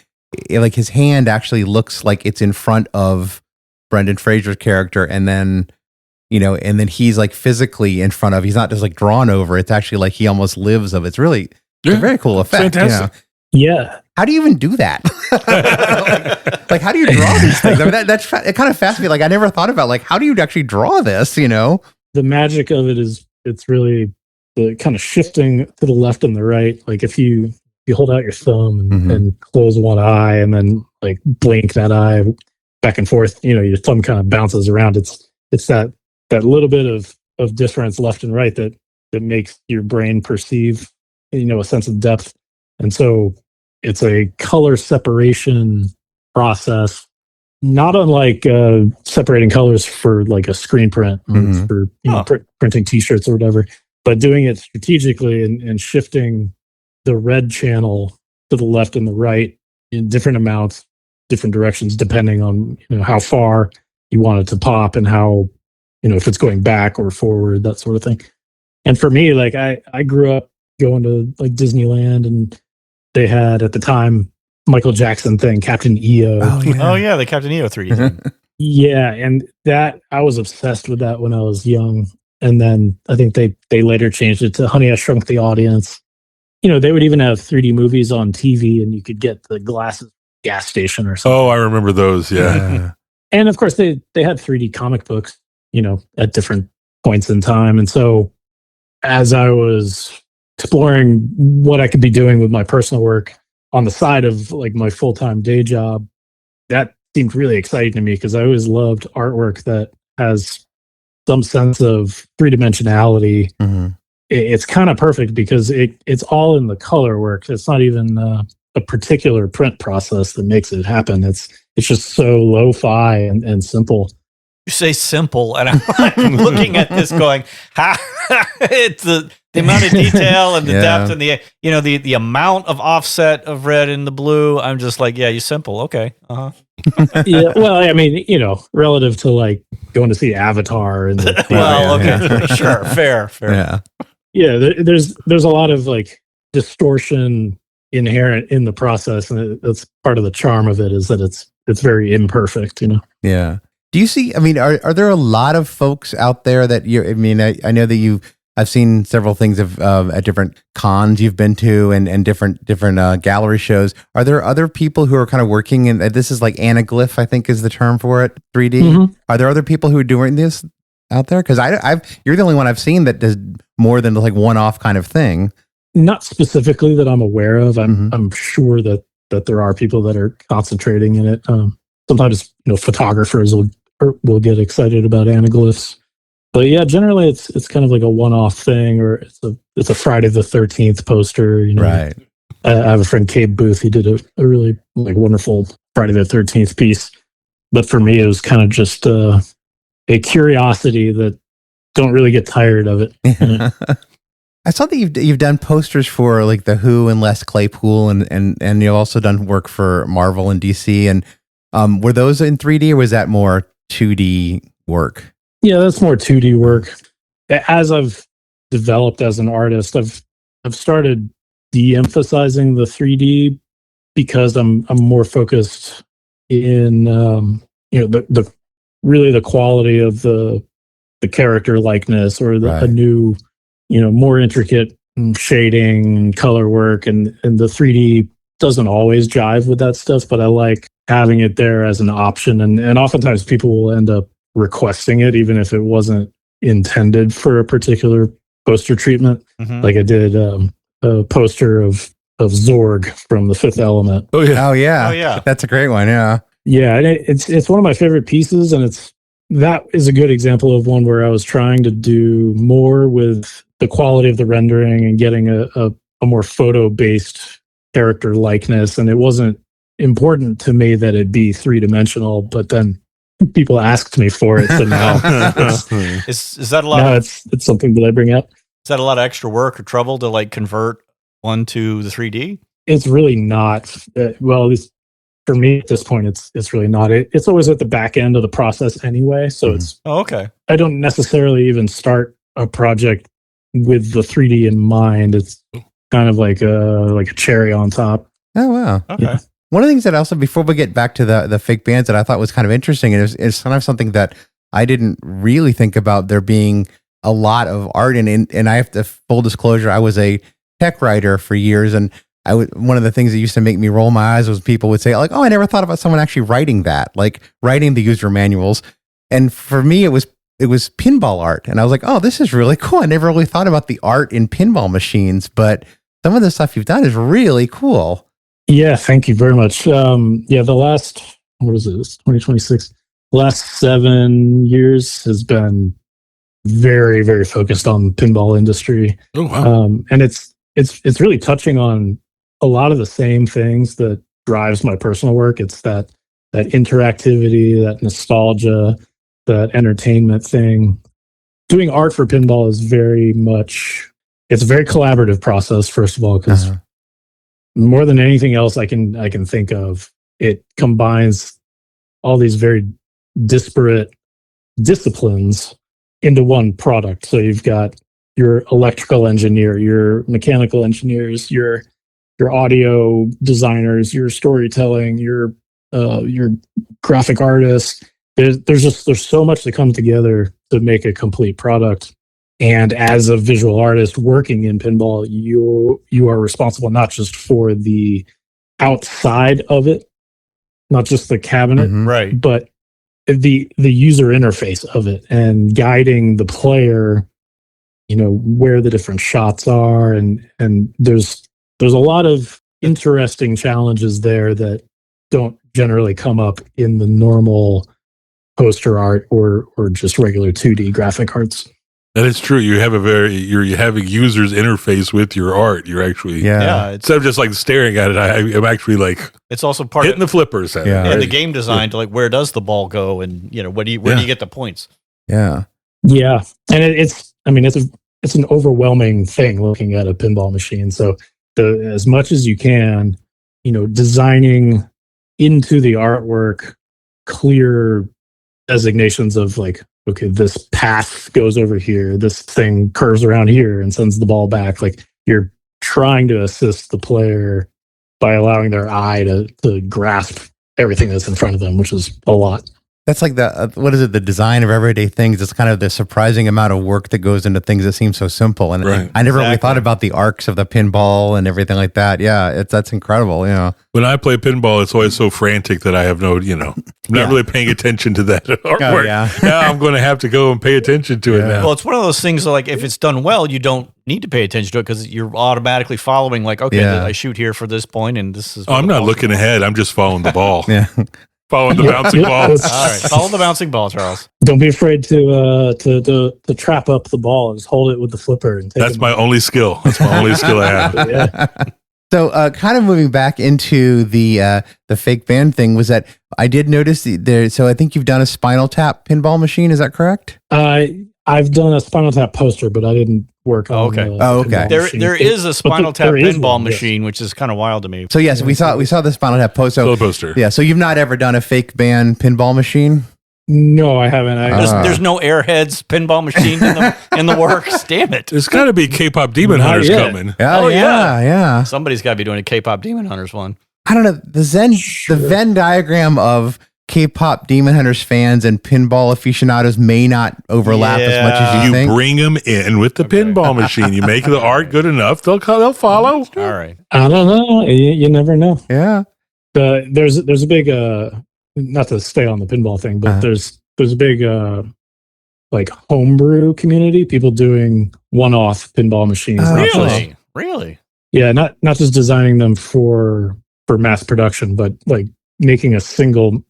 like, his hand actually looks like it's in front of Brendan Fraser's character, and then, you know, and then he's like physically in front of. He's not just like drawn over. It's actually like he almost lives of. It's really it's a very cool effect. Fantastic. You know? Yeah. How do you even do that? like, how do you draw these things? I mean, it kind of fascinates me. Like, I never thought about, like, how do you actually draw this, you know? The magic of it is it's really the kind of shifting to the left and the right. Like, if you hold out your thumb and close one eye and then like blink that eye back and forth, you know, your thumb kind of bounces around. It's that little bit of difference left and right that makes your brain perceive, you know, a sense of depth. And so it's a color separation process, not unlike separating colors for like a screen print or for printing T-shirts or whatever, but doing it strategically and shifting the red channel to the left and the right in different amounts, different directions, depending on, you know, how far you want it to pop and how, you know, if it's going back or forward, that sort of thing. And for me, like I grew up going to like Disneyland, and they had at the time Michael Jackson thing, Captain EO. Oh yeah, the Captain EO 3D. Yeah, and that I was obsessed with that when I was young. And then I think they later changed it to Honey, I Shrunk the Audience. You know, they would even have 3D movies on TV, and you could get the glasses gas station or something. Oh, I remember those. Yeah. And of course, they had 3D comic books, you know, at different points in time. And so as I was exploring what I could be doing with my personal work on the side of like my full-time day job, that seemed really exciting to me because I always loved artwork that has some sense of three-dimensionality. It's kind of perfect because it's all in the color work. It's not even a particular print process that makes it happen. It's just so lo-fi and simple. You say simple, and I'm looking at this going, it's the amount of detail and the depth and the, you know, the amount of offset of red and the blue. I'm just like, yeah, you simple. Okay. Yeah. Well, I mean, you know, relative to like going to see Avatar and sure. Fair. Yeah. Yeah. There's a lot of like distortion inherent in the process. And that's part of the charm of it, is that it's very imperfect, you know? Yeah. Do you see, I mean, are there a lot of folks out there that I mean, I know that I've seen several things at different cons you've been to and different gallery shows. Are there other people who are kind of working in, this is like anaglyph, I think is the term for it, 3D? Are there other people who are doing this out there? Because you're the only one I've seen that does more than like one-off kind of thing. Not specifically that I'm aware of. I'm sure that there are people that are concentrating in it. Sometimes, you know, photographers will get excited about anaglyphs. But yeah, generally it's kind of like a one-off thing, or it's a Friday the 13th poster. You know, right? I have a friend, Cabe Booth. He did a really like wonderful Friday the 13th piece. But for me, it was kind of just a curiosity that don't really get tired of it. I saw that you've done posters for like the Who and Les Claypool, and you've also done work for Marvel and DC. And were those in 3D, or was that more 2D work? Yeah, that's more 2D work. As I've developed as an artist, I've started de-emphasizing the 3D because I'm more focused in you know, the really the quality of the character likeness, or a new, you know, more intricate shading and color work, and the 3D doesn't always jive with that stuff, but I like having it there as an option, and oftentimes people will end up requesting it even if it wasn't intended for a particular poster treatment. Like I did a poster of Zorg from The Fifth Element. Oh yeah, that's a great one. Yeah, and it's one of my favorite pieces, and that is a good example of one where I was trying to do more with the quality of the rendering and getting a more photo-based character likeness, and it wasn't important to me that it be three-dimensional, but then people asked me for it, so now is that a lot? Now it's something that I bring up. Is that a lot of extra work or trouble to like convert one to the 3D? It's really not. Well, at least for me at this point, it's really not. It's always at the back end of the process anyway. So it's okay. I don't necessarily even start a project with the 3D in mind. It's kind of like a cherry on top. Oh wow. Okay. Yeah. One of the things that also, before we get back to the fake bands, that I thought was kind of interesting, and it's kind of something that I didn't really think about there being a lot of art in. And I have to, full disclosure, I was a tech writer for years, and one of the things that used to make me roll my eyes was people would say like, "Oh, I never thought about someone actually writing that, like writing the user manuals." And for me, it was pinball art, and I was like, "Oh, this is really cool." I never really thought about the art in pinball machines, but some of the stuff you've done is really cool. Yeah, thank you very much. The last, what is it? It's 2026. Last 7 years has been very, very focused on the pinball industry. Oh wow. And it's really touching on a lot of the same things that drives my personal work. It's that interactivity, that nostalgia, that entertainment thing. Doing art for pinball is it's a very collaborative process, first of all, because more than anything else I can think of, it combines all these very disparate disciplines into one product. So you've got your electrical engineer, your mechanical engineers, your audio designers, your storytelling, your graphic artists. There's so much that comes together to make a complete product. And as a visual artist working in pinball, you are responsible not just for the outside of it, not just the cabinet, Right. but the user interface of it and guiding the player, where the different shots are, and there's a lot of interesting challenges there that don't generally come up in the normal poster art or just regular 2D graphic arts. That is true. You have you have a user's interface with your art. You're actually instead of just like staring at it, I'm actually like it's also part hitting of the flippers at it. and the game design to like where does the ball go, and where do you get the points? Yeah. Yeah, and it's an overwhelming thing looking at a pinball machine. So as much as you can, designing into the artwork clear designations of like, okay, this path goes over here, this thing curves around here and sends the ball back. Like you're trying to assist the player by allowing their eye to grasp everything that's in front of them, which is a lot. That's like the design of everyday things. It's kind of the surprising amount of work that goes into things that seem so simple. And I never really thought about the arcs of the pinball and everything like that. Yeah, that's incredible. When I play pinball, it's always so frantic that I have no, I'm not really paying attention to that artwork. Now I'm going to have to go and pay attention to it now. Well, it's one of those things that, like, if it's done well, you don't need to pay attention to it because you're automatically following, like, okay, I shoot here for this point, and this is. I'm not looking ahead. I'm just following the ball. Yeah. Following the bouncing ball. All right, follow the bouncing ball, Charles. Don't be afraid to trap up the ball and just hold it with the flipper. And That's my only skill. That's my only skill I have. Yeah. So, kind of moving back into the fake band thing, was that I did notice there. So, I think you've done a Spinal Tap pinball machine. Is that correct? I've done a Spinal Tap poster, but I didn't work on. Okay. There is a Spinal Tap pinball machine, yes. which is kind of wild to me. So yes, we saw the Spinal Tap poster. Yeah. So you've not ever done a fake band pinball machine? No, I haven't. There's no Airheads pinball machine in the works. Damn it! There's got to be K-pop Demon Hunters coming. Yeah. Somebody's got to be doing a K-pop Demon Hunters one. I don't know the Venn diagram of K-pop Demon Hunters fans and pinball aficionados may not overlap as much as you think. You bring them in with the pinball machine. You make the art good enough, they'll follow. All right. I don't know. You never know. Yeah. There's a big not to stay on the pinball thing, but there's a big like homebrew community, people doing one-off pinball machines. Really? Yeah, not just designing them for mass production, but like making a single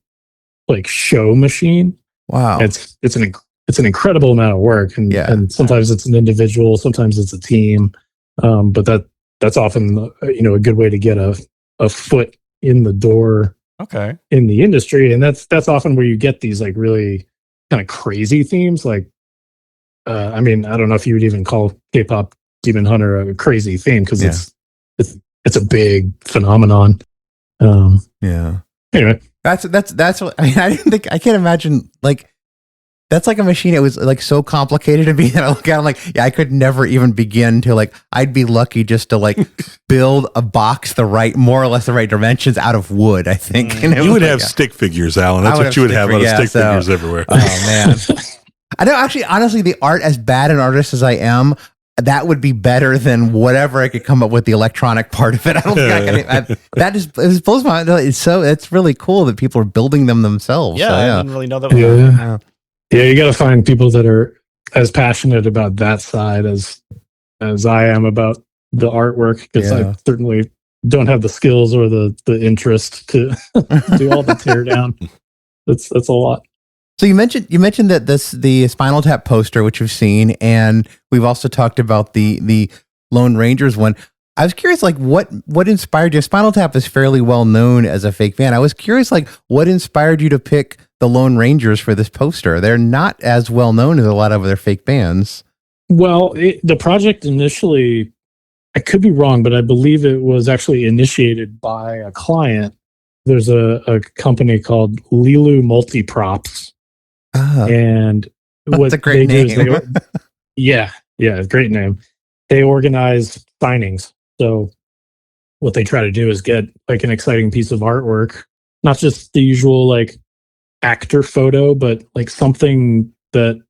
like show machine. Wow. It's an incredible amount of work, and sometimes it's an individual, sometimes it's a team, but that's often a good way to get a foot in the door. Okay. In the industry, and that's often where you get these like really kind of crazy themes. Like, I don't know if you would even call K-pop Demon Hunter a crazy theme because it's a big phenomenon. Yeah. Anyway, That's what I mean. I can't imagine like that's like a machine. It was like so complicated to me that I look at. I'm like, yeah, I could never even begin to like. I'd be lucky just to like build a box more or less the right dimensions out of wood. I think You would have stick figures, Alan. That's what you would have. A lot of stick figures everywhere. Oh man, I know. Actually, honestly, the art, as bad an artist as I am, that would be better than whatever I could come up with the electronic part of it. I don't think I can. It blows my mind. It's really cool that people are building them themselves. Yeah, So, I yeah. didn't really know that. Yeah, you got to find people that are as passionate about that side as I am about the artwork, because I certainly don't have the skills or the interest to do all the tear down. That's a lot. So you mentioned that the Spinal Tap poster, which we've seen, and we've also talked about the Lone Rangers one. I was curious, like what inspired you? Spinal Tap is fairly well known as a fake band. I was curious, like what inspired you to pick the Lone Rangers for this poster? They're not as well known as a lot of other fake bands. Well, the project initially, I could be wrong, but I believe it was actually initiated by a client. There's a company called Lilu Multiprops. And that's a great name. Yeah, great name. They organize signings. So what they try to do is get like an exciting piece of artwork, not just the usual like actor photo, but like something that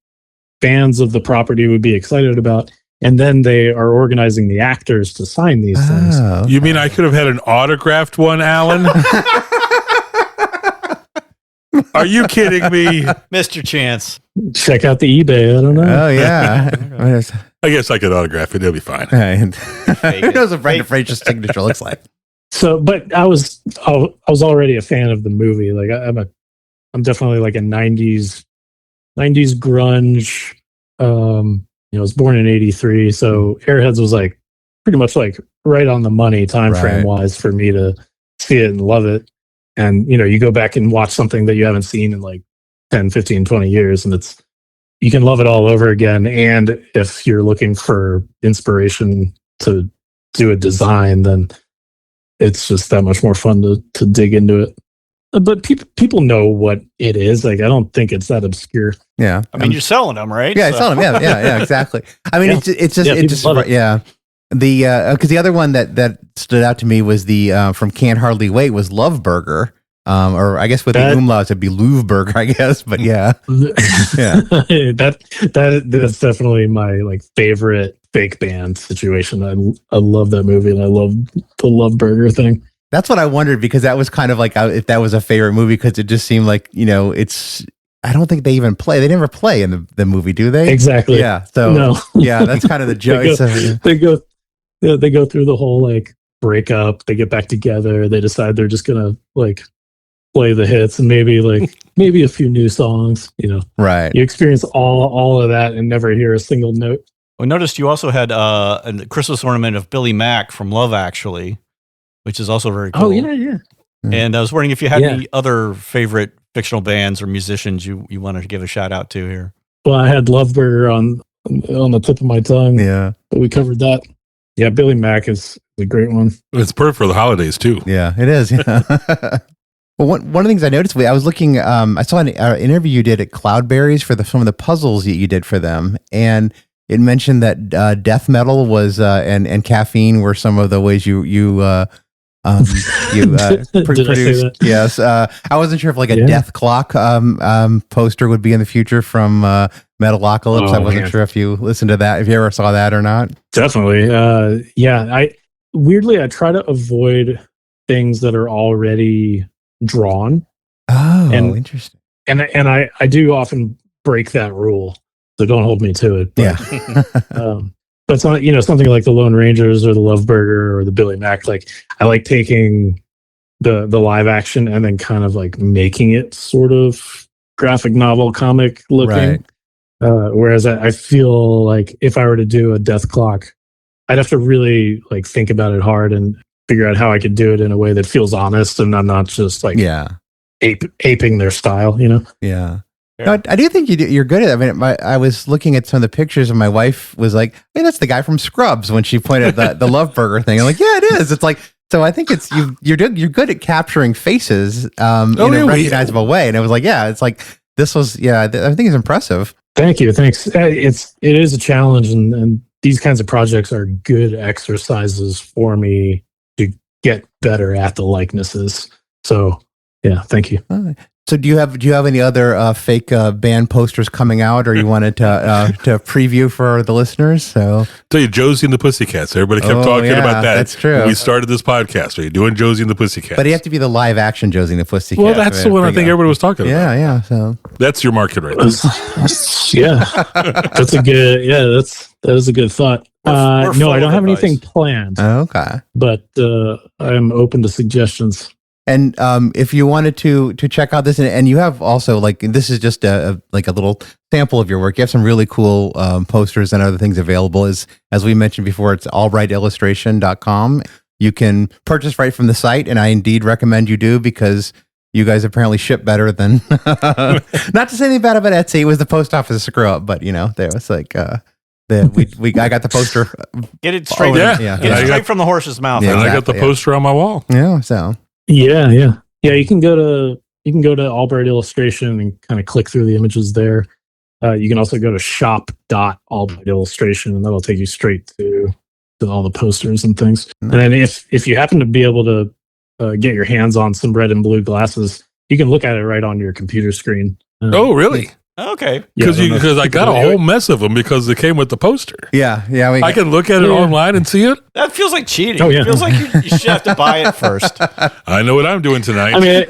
fans of the property would be excited about. And then they are organizing the actors to sign these things. Okay. You mean I could have had an autographed one, Alan? Are you kidding me? Mr. Chance. Check out the eBay. I don't know. Oh yeah. I guess I could autograph it. It'll be fine. Who knows what Brendan Fraser's signature looks like? So, but I was already a fan of the movie. Like I'm definitely like a '90s grunge. I was born in '83, so Airheads was like pretty much like right on the money time frame wise for me to see it and love it. And you go back and watch something that you haven't seen in like 10, 15, 20 years, and you can love it all over again. And if you're looking for inspiration to do a design, then it's just that much more fun to dig into it. But people know what it is. Like, I don't think it's that obscure. Yeah. I mean, you're selling them, right? Yeah, selling them. Yeah, exactly. I mean, it's just The because the other one that stood out to me was the from Can't Hardly Wait was Love Burger. Or I guess with the umlauts it'd be Louvre Burger, I guess. But yeah. That's definitely my like favorite fake band situation. I love that movie, and I love the Love Burger thing. That's what I wondered, because that was kind of like if that was a favorite movie, because it just seemed like it's. I don't think they even play. They never play in the movie, do they? Exactly. Yeah. So no. Yeah, that's kind of the joke. They go through the whole like breakup. They get back together. They decide they're just gonna like play the hits and maybe a few new songs. Right. You experience all of that and never hear a single note. I noticed you also had a Christmas ornament of Billy Mack from Love Actually, which is also very cool. Oh yeah. And I was wondering if you had any other favorite fictional bands or musicians you wanted to give a shout out to here. Well, I had Love Burger on the tip of my tongue. Yeah. But we covered that. Yeah, Billy Mack is a great one. It's perfect for the holidays too. Yeah, it is. Yeah. Well, one of the things I noticed, I was looking, I saw an interview you did at Cloudberries for some of the puzzles that you did for them, and it mentioned that death metal was and caffeine were some of the ways you produced. Yes, I wasn't sure if like a Death Clock poster would be in the future from Metalocalypse. I wasn't sure if you listened to that, if you ever saw that or not. Definitely. I try to avoid things that are already drawn. Oh, interesting. And I do often break that rule, so don't hold me to it. But, yeah. but it's not, something like the Lone Rangers or the Love Burger or the Billy Mack. Like, I like taking the live action and then kind of like making it sort of graphic novel comic looking. Right. Whereas I feel like if I were to do a Death Clock, I'd have to really like think about it hard and figure out how I could do it in a way that feels honest and I'm not just like aping their style, Yeah. No, I do think you're good at it. I mean, I was looking at some of the pictures and my wife was like, hey, that's the guy from Scrubs when she pointed at the Love Burger thing. I'm like, yeah, it is. It's like So I think it's you're good at capturing faces in a yeah, recognizable way. And it was like, yeah, it's like this was I think it's impressive. Thank you. Thanks. It is a challenge, and these kinds of projects are good exercises for me to get better at the likenesses. So yeah, thank you. So do you have any other fake band posters coming out, or you wanted to preview for the listeners? So Tell you, Josie and the Pussycats. Everybody kept talking about that. That's true. When we started this podcast. Are you doing Josie and the Pussycats? But you have to be the live action Josie and the Pussycats. Well, that's the one I think everybody was talking about. Yeah. So That's your market right there. Yeah, that's a good. Yeah, that is a good thought. We're No, I full don't of have advice. anything planned, okay. but I'm open to suggestions. And if you wanted to check out this, and you have also this is just a little sample of your work. You have some really cool posters and other things available. As we mentioned before, it's albrightillustration.com. You can purchase right from the site, and I indeed recommend you do because you guys apparently ship better than. Not to say anything bad about Etsy. It was the post office screw up, but there was I got the poster. Get it straight. yeah. Get it straight from the horse's mouth. Yeah. And I got the Exactly, poster on my wall. Yeah. So Yeah. You can go to Albright Illustration and kind of click through the images there. You can also go to shop.Albright Illustration, and that'll take you straight to all the posters and things. And then if you happen to be able to get your hands on some red and blue glasses, you can look at it right on your computer screen. Oh, really? Okay. Because I don't know if I got a whole mess of them because it came with the poster. yeah. I can look at it online and see it. That feels like cheating. Oh, yeah. It feels like you should have to buy it first. I know what I'm doing tonight. I mean,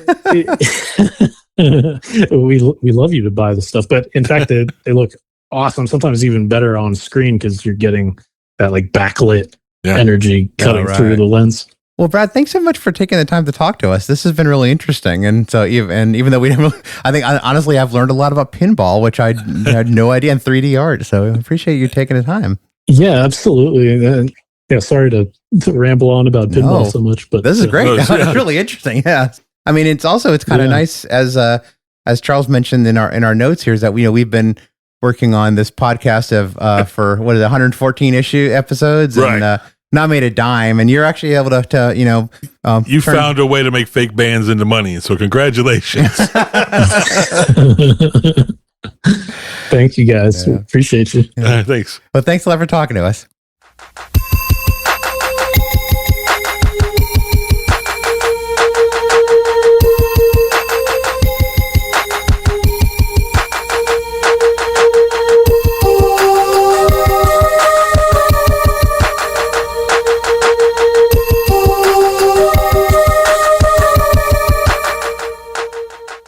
we love you to buy the stuff, but in fact, they look awesome. Sometimes even better on screen because you're getting that backlit energy cutting through the lens. Well, Brad, thanks so much for taking the time to talk to us. This has been really interesting, and so even though we didn't, I think honestly I've learned a lot about pinball, which I had no idea, and 3D art. So I appreciate you taking the time. Yeah, absolutely. And sorry to ramble on about pinball so much, but This is great. No, It's really interesting. Yeah, I mean, it's kind of nice as Charles mentioned in our notes here is that we've been working on this podcast for 114 episodes, Right. and not made a dime, and you're actually able to You found a way to make fake bands into money, so congratulations. Thank you guys. Yeah. Appreciate you. Thanks. Well, thanks a lot for talking to us.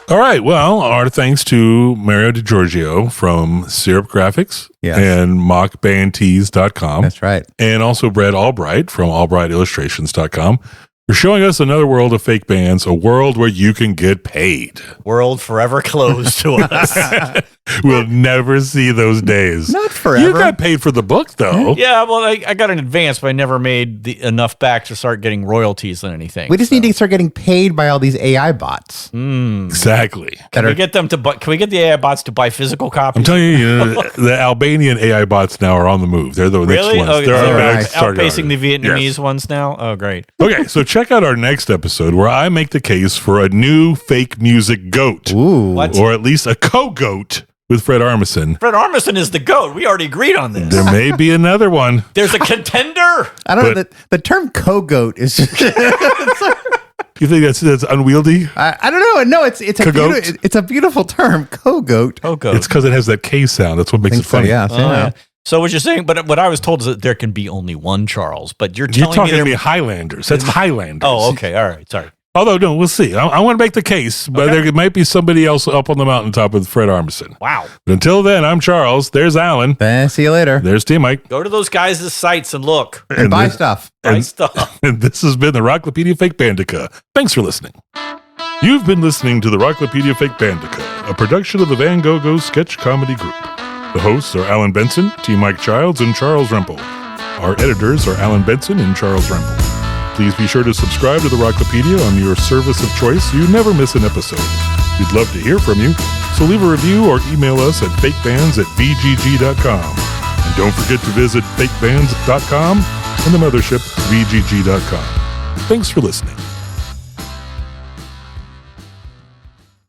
All right. Well, our thanks to Mario DiGeorgio from Syrup Graphics Yes. and mockbandtees.com. That's right. And also Brad Albright from albrightillustrations.com for showing us another world of fake bands, a world where you can get paid. World forever closed to us. We'll never see those days. Not forever. You got paid for the book, though. Yeah, well, I got an advance, but I never made enough back to start getting royalties on anything. We just need to start getting paid by all these AI bots. Exactly. Can we get them to buy? Can we get the AI bots to buy physical copies? I'm telling you, the Albanian AI bots now are on the move. They're the Really? next ones. Okay, They're so our they're next target outpacing the audience. Vietnamese Yes. ones now. Oh, great. Okay, so check out our next episode where I make the case for a new fake music goat. Ooh. What? Or at least a co-goat with Fred Armisen. Fred Armisen is the GOAT. We already agreed on this. There may be another one. There's a contender. I don't know. But- The term co-goat is just. You think that's unwieldy? I don't know. No, it's Cogoat? it's a beautiful term, co-goat. Oh, GOAT. It's because it has that K sound. That's what makes it funny. Yeah. Yeah. So what you're saying, but what I was told is that there can be only one Charles, but you're You're telling talking me to there. me Highlanders. That's Highlanders. Oh, okay. All right. Sorry. Although, no, we'll see. I want to make the case, but there might be somebody else up on the mountaintop with Fred Armisen. Wow. But until then, I'm Charles. There's Alan. See you later. There's T. Mike. Go to those guys' sites and look. And buy this, stuff. Buy stuff. and this has been the Rocklopedia Fake Bandica. Thanks for listening. You've been listening to the Rocklopedia Fake Bandica, a production of the Van Gogh Sketch Comedy Group. The hosts are Alan Benson, T. Mike Childs, and Charles Rempel. Our editors are Alan Benson and Charles Rempel. Please be sure to subscribe to the Rocklopedia on your service of choice so you never miss an episode. We'd love to hear from you, so leave a review or email us at fakebands@vgg.com. And don't forget to visit fakebands.com and the mothership, vgg.com. Thanks for listening.